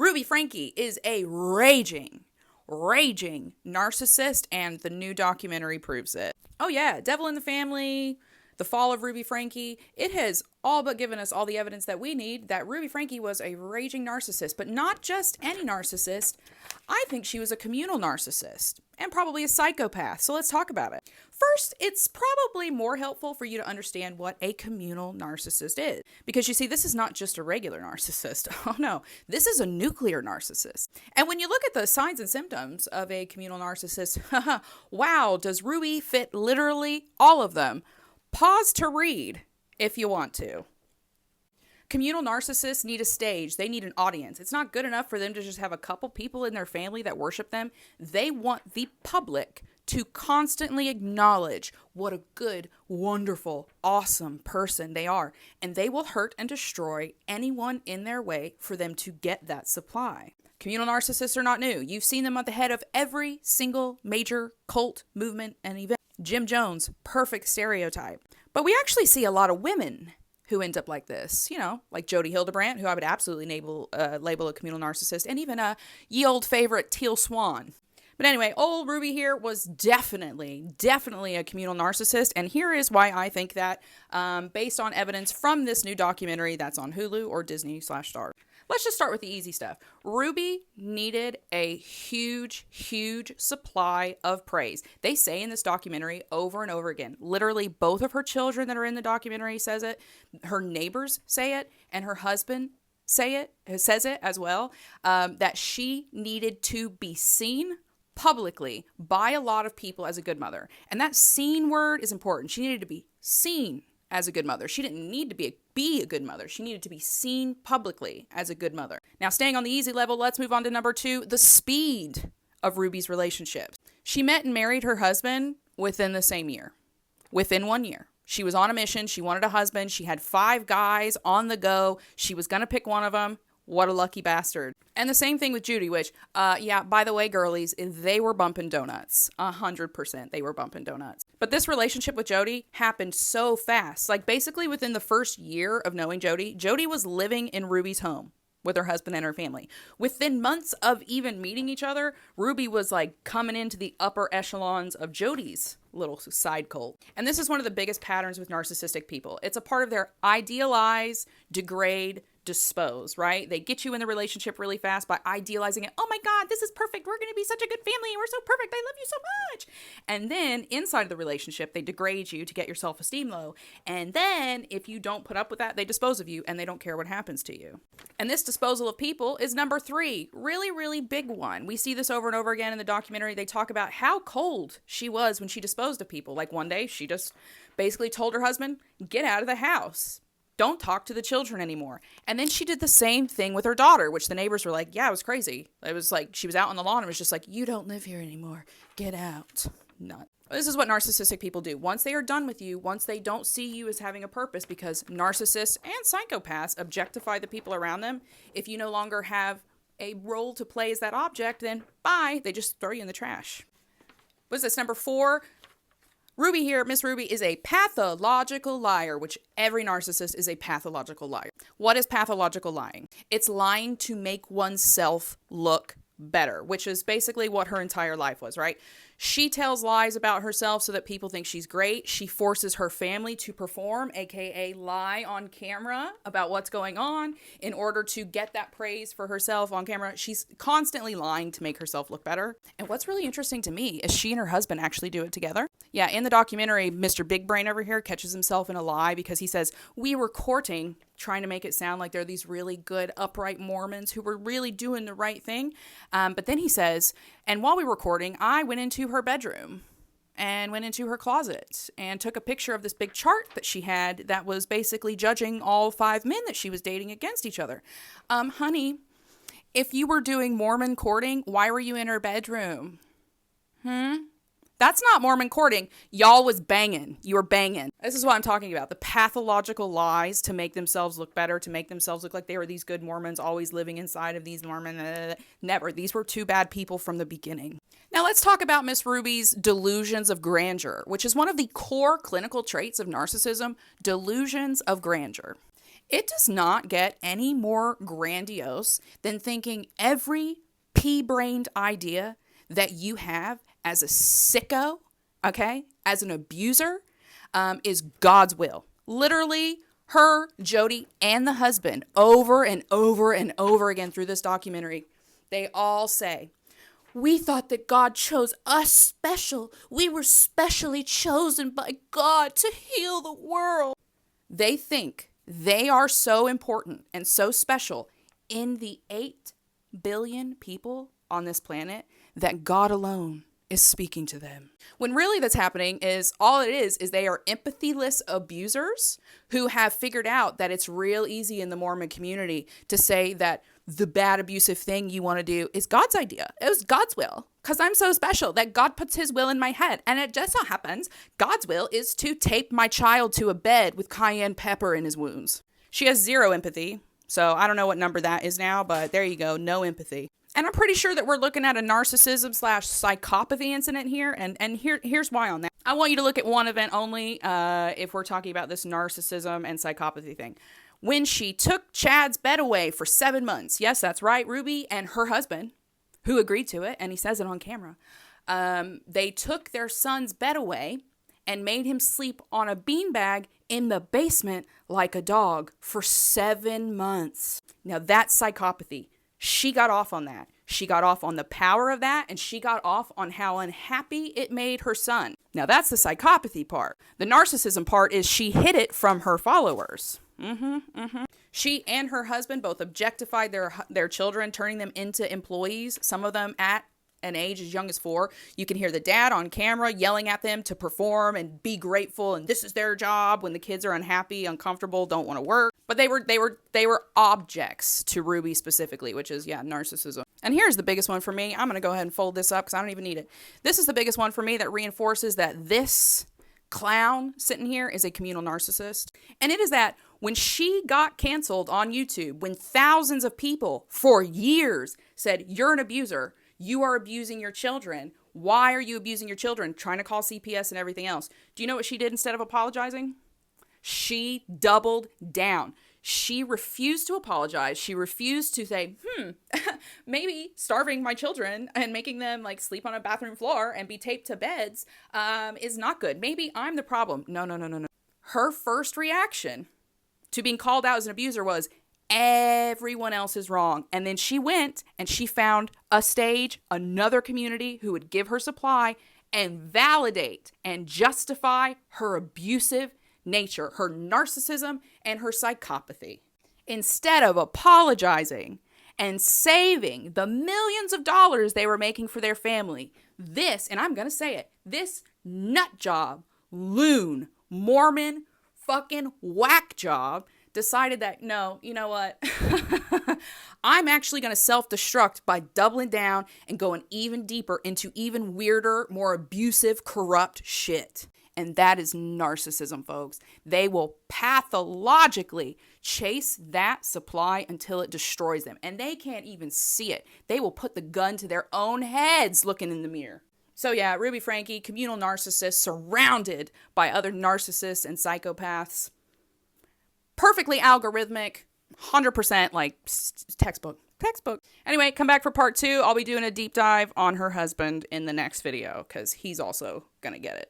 Ruby Franke is a raging narcissist, and the new documentary proves it. Oh yeah, Devil in the Family, The Fall of Ruby Franke, it has all but given us all the evidence that we need that Ruby Franke was a raging narcissist, but not just any narcissist. I think she was a communal narcissist and probably a psychopath. So let's talk about it. First, it's probably more helpful for you to understand what a communal narcissist is. Because you see, this is not just a regular narcissist. Oh no, this is a nuclear narcissist. And when you look at the signs and symptoms of a communal narcissist, wow, does Ruby fit literally all of them? Pause to read if you want to. Communal narcissists need a stage. They need an audience. It's not good enough for them to just have a couple people in their family that worship them. They want the public to constantly acknowledge what a good, wonderful, awesome person they are. And they will hurt and destroy anyone in their way for them to get that supply. Communal narcissists are not new. You've seen them at the head of every single major cult movement and event. Jim Jones, perfect stereotype. But we actually see a lot of women who end up like this, like Jody Hildebrandt, who I would absolutely label a communal narcissist, and even a ye old favorite Teal Swan. But anyway, old Ruby here was definitely a communal narcissist, and here is why I think that, based on evidence from this new documentary that's on Hulu or Disney/Star. Let's just start with the easy stuff. Ruby needed a huge supply of praise. They say in this documentary over and over again, literally both of her children that are in the documentary says it, her neighbors say it, and her husband says it as well, that she needed to be seen publicly by a lot of people as a good mother. And that seen word is important. She needed to be seen as a good mother. She didn't need to be a good mother. She needed to be seen publicly as a good mother. Now, staying on the easy level, let's move on to number 2, the speed of Ruby's relationships. She met and married her husband within the same year. Within 1 year. She was on a mission. She wanted a husband. She had 5 guys on the go. She was going to pick one of them. What a lucky bastard. And the same thing with Judy, which, by the way, girlies, they were bumping donuts. 100% they were bumping donuts. But this relationship with Jody happened so fast. Like, basically within the first year of knowing Jody, Jody was living in Ruby's home with her husband and her family. Within months of even meeting each other, Ruby was like coming into the upper echelons of Jody's little side cult. And this is one of the biggest patterns with narcissistic people. It's a part of their idealize, degrade, dispose, right? They get you in the relationship really fast by idealizing it. Oh my God, this is perfect. We're going to be such a good family. We're so perfect. I love you so much. And then inside of the relationship, they degrade you to get your self-esteem low. And then if you don't put up with that, they dispose of you and they don't care what happens to you. And this disposal of people is number 3. Really big one. We see this over and over again in the documentary. They talk about how cold she was when she disposed of people. Like one day she just basically told her husband, get out of the house. Don't talk to the children anymore. And then she did the same thing with her daughter, which the neighbors were like, yeah, it was crazy. It was like she was out on the lawn and was just like, you don't live here anymore. Get out. Nut. This is what narcissistic people do. Once they are done with you, once they don't see you as having a purpose, because narcissists and psychopaths objectify the people around them. If you no longer have a role to play as that object, then bye. They just throw you in the trash. What is this, number 4? Ruby here, Miss Ruby, is a pathological liar, which every narcissist is a pathological liar. What is pathological lying? It's lying to make oneself look better, which is basically what her entire life was, right? She tells lies about herself so that people think she's great. She forces her family to perform, aka lie on camera about what's going on in order to get that praise for herself on camera. She's constantly lying to make herself look better. And what's really interesting to me is she and her husband actually do it together. Yeah, in the documentary, Mr. Big Brain over here catches himself in a lie because he says, we were courting, trying to make it sound like they're these really good, upright Mormons who were really doing the right thing. But then he says, and while we were courting, I went into her bedroom and went into her closet and took a picture of this big chart that she had that was basically judging all 5 men that she was dating against each other. Honey, if you were doing Mormon courting, why were you in her bedroom? That's not Mormon courting. Y'all was banging. You were banging. This is what I'm talking about. The pathological lies to make themselves look better, to make themselves look like they were these good Mormons always living inside of these Mormon. Never. These were 2 bad people from the beginning. Now let's talk about Miss Ruby's delusions of grandeur, which is one of the core clinical traits of narcissism, delusions of grandeur. It does not get any more grandiose than thinking every pea-brained idea that you have as a sicko, okay, as an abuser, is God's will. Literally, her, Jody, and the husband, over and over and over again through this documentary, they all say, we thought that God chose us special. We were specially chosen by God to heal the world. They think they are so important and so special in the 8 billion people on this planet that God alone is speaking to them. When really that's happening is all it is they are empathyless abusers who have figured out that it's real easy in the Mormon community to say that the bad abusive thing you want to do is God's idea. It was God's will because I'm so special that God puts his will in my head. And it just so happens God's will is to tape my child to a bed with cayenne pepper in his wounds. She has 0 empathy. So I don't know what number that is now, but there you go. No empathy. And I'm pretty sure that we're looking at a narcissism/psychopathy incident here. And here's why on that. I want you to look at one event only if we're talking about this narcissism and psychopathy thing. When she took Chad's bed away for 7 months. Yes, that's right. Ruby and her husband, who agreed to it, and he says it on camera. They took their son's bed away and made him sleep on a beanbag in the basement like a dog for 7 months. Now that's psychopathy. She got off on that. She got off on the power of that, and she got off on how unhappy it made her son. Now that's the psychopathy part. The narcissism part is she hid it from her followers. She and her husband both objectified their children, turning them into employees, some of them at an age as young as 4. You can hear the dad on camera yelling at them to perform and be grateful, and this is their job when the kids are unhappy, uncomfortable, don't want to work. But they were objects to Ruby specifically, which is, narcissism. And here's the biggest one for me. I'm going to go ahead and fold this up because I don't even need it. This is the biggest one for me that reinforces that this clown sitting here is a communal narcissist. And it is that when she got canceled on YouTube, when thousands of people for years said, you're an abuser, you are abusing your children. Why are you abusing your children? Trying to call CPS and everything else. Do you know what she did instead of apologizing? She doubled down. She refused to apologize. She refused to say, maybe starving my children and making them like sleep on a bathroom floor and be taped to beds is not good. Maybe I'm the problem. No. Her first reaction to being called out as an abuser was, everyone else is wrong. And then she went and she found a stage, another community who would give her supply and validate and justify her abusive nature, her narcissism, and her psychopathy. Instead of apologizing and saving the millions of dollars they were making for their family, this, and I'm going to say it, this nut job, loon, Mormon, fucking whack job decided that, no, you know what? I'm actually going to self-destruct by doubling down and going even deeper into even weirder, more abusive, corrupt shit. And that is narcissism, folks. They will pathologically chase that supply until it destroys them. And they can't even see it. They will put the gun to their own heads looking in the mirror. So yeah, Ruby Franke, communal narcissist, surrounded by other narcissists and psychopaths. Perfectly algorithmic, 100% like textbook. Anyway, come back for part 2. I'll be doing a deep dive on her husband in the next video because he's also going to get it.